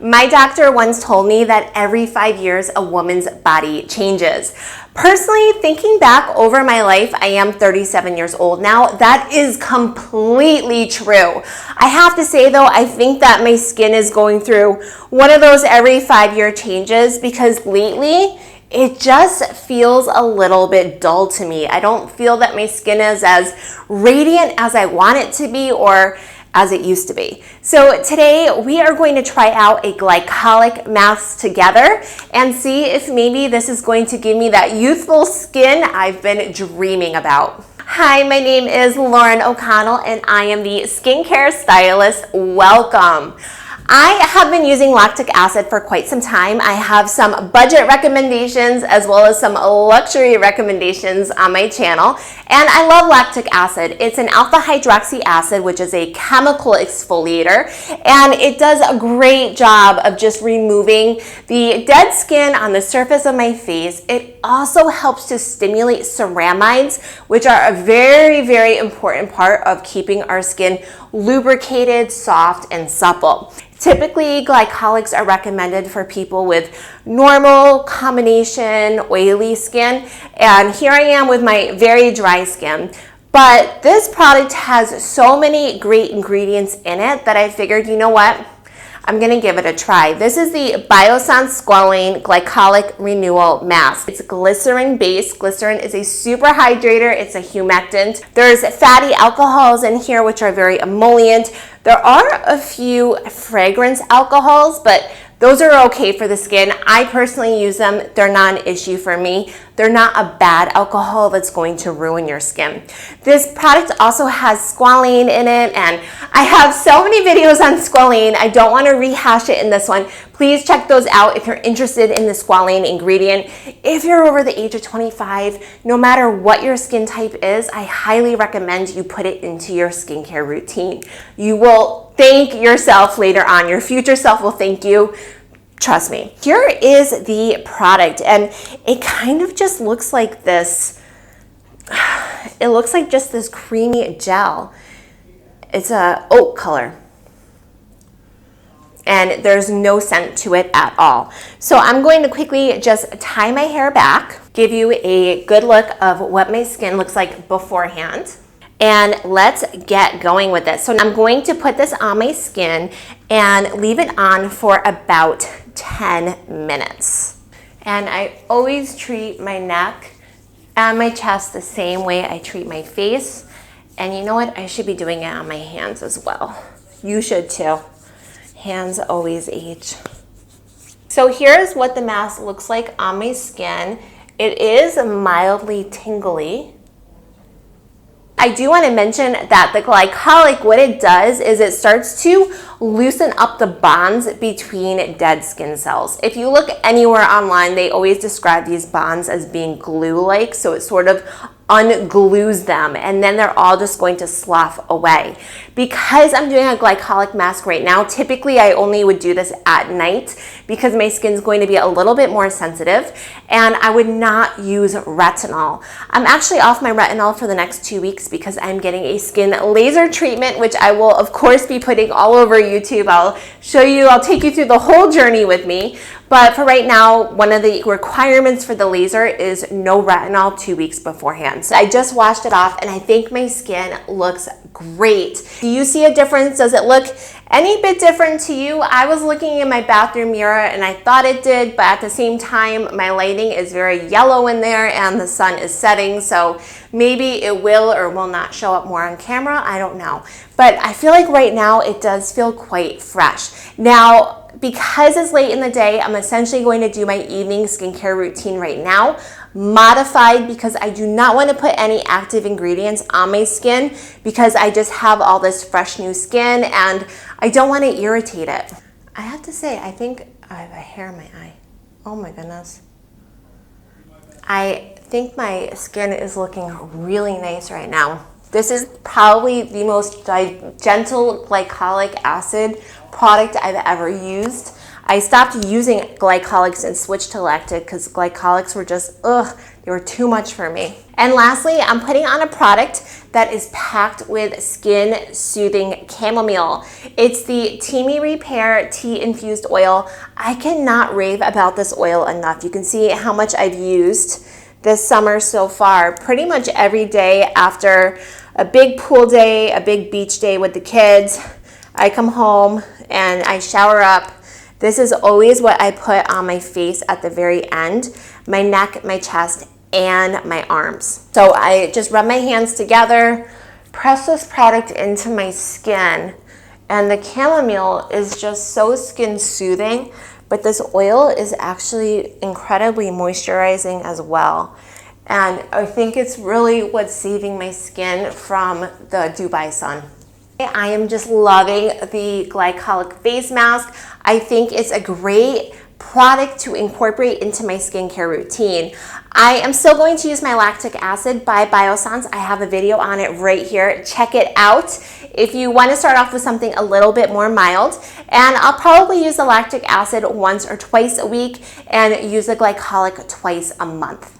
My doctor once told me that every 5 years a woman's body changes. Personally, thinking back over my life, I am 37 years old now. That is completely true. I have to say though, I think that my skin is going through one of those every 5-year changes because lately, it just feels a little bit dull to me. I don't feel that my skin is as radiant as I want it to be or as it used to be. So today we are going to try out a glycolic mask together and see if maybe this is going to give me that youthful skin I've been dreaming about. Hi, my name is Lauren O'Connell and I am the skincare stylist. Welcome. I have been using lactic acid for quite some time. I have some budget recommendations as well as some luxury recommendations on my channel. And I love lactic acid. It's an alpha hydroxy acid, which is a chemical exfoliator. And it does a great job of just removing the dead skin on the surface of my face. It also helps to stimulate ceramides, which are a very, very important part of keeping our skin lubricated, soft, and supple. Typically, glycolics are recommended for people with normal, combination, oily skin. And here I am with my very dry skin. But this product has so many great ingredients in it that I figured, you know what? I'm gonna give it a try. This is the Biossance Squalane Glycolic Renewal Mask. It's glycerin based. Glycerin is a super hydrator. It's a humectant. There's fatty alcohols in here which are very emollient. There are a few fragrance alcohols, but those are okay for the skin. I personally use them. They're not an issue for me. They're not a bad alcohol that's going to ruin your skin. This product also has squalane in it, and I have so many videos on squalane. I don't want to rehash it in this one. Please check those out if you're interested in the squalane ingredient. If you're over the age of 25, no matter what your skin type is, I highly recommend you put it into your skincare routine. You will thank yourself later on. Your future self will thank you. Trust me. Here is the product, and it kind of just looks like this. It looks like just this creamy gel. It's a oat color. And there's no scent to it at all. So I'm going to quickly just tie my hair back, give you a good look of what my skin looks like beforehand. And let's get going with this. So I'm going to put this on my skin and leave it on for about 10 minutes. And I always treat my neck and my chest the same way I treat my face. And you know what? I should be doing it on my hands as well. You should too. Hands always age. So here's what the mask looks like on my skin. It is mildly tingly. I do want to mention that the glycolic, what it does is it starts to loosen up the bonds between dead skin cells. If you look anywhere online, they always describe these bonds as being glue-like, so it sort of unglues them, and then they're all just going to slough away. Because I'm doing a glycolic mask right now, typically I only would do this at night because my skin's going to be a little bit more sensitive, and I would not use retinol. I'm actually off my retinol for the next 2 weeks because I'm getting a skin laser treatment, which I will of course be putting all over YouTube. I'll show you, I'll take you through the whole journey with me. But for right now, one of the requirements for the laser is no retinol 2 weeks beforehand. So I just washed it off and I think my skin looks great. Do you see a difference? Does it look any bit different to you? I was looking in my bathroom mirror and I thought it did, but at the same time, my lighting is very yellow in there and the sun is setting. So maybe it will or will not show up more on camera. I don't know. But I feel like right now it does feel quite fresh. Now, because it's late in the day, I'm essentially going to do my evening skincare routine right now, modified because I do not want to put any active ingredients on my skin because I just have all this fresh new skin and I don't want to irritate it. I have to say, I think I have a hair in my eye. Oh my goodness. I think my skin is looking really nice right now. This is probably the most gentle glycolic acid product I've ever used. I stopped using glycolics and switched to lactic because glycolics were just, they were too much for me. And lastly, I'm putting on a product that is packed with skin soothing chamomile. It's the Teemi Repair Tea Infused Oil. I cannot rave about this oil enough. You can see how much I've used this summer so far. Pretty much every day after a big pool day, a big beach day with the kids, I come home and I shower up. This is always what I put on my face at the very end, my neck, my chest, and my arms. So I just rub my hands together, press this product into my skin, and the chamomile is just so skin soothing, but this oil is actually incredibly moisturizing as well. And I think it's really what's saving my skin from the Dubai sun. I am just loving the glycolic face mask. I think it's a great product to incorporate into my skincare routine. I am still going to use my Lactic Acid by Biossance. I have a video on it right here. Check it out if you want to start off with something a little bit more mild. And I'll probably use the Lactic Acid once or twice a week and use the glycolic twice a month.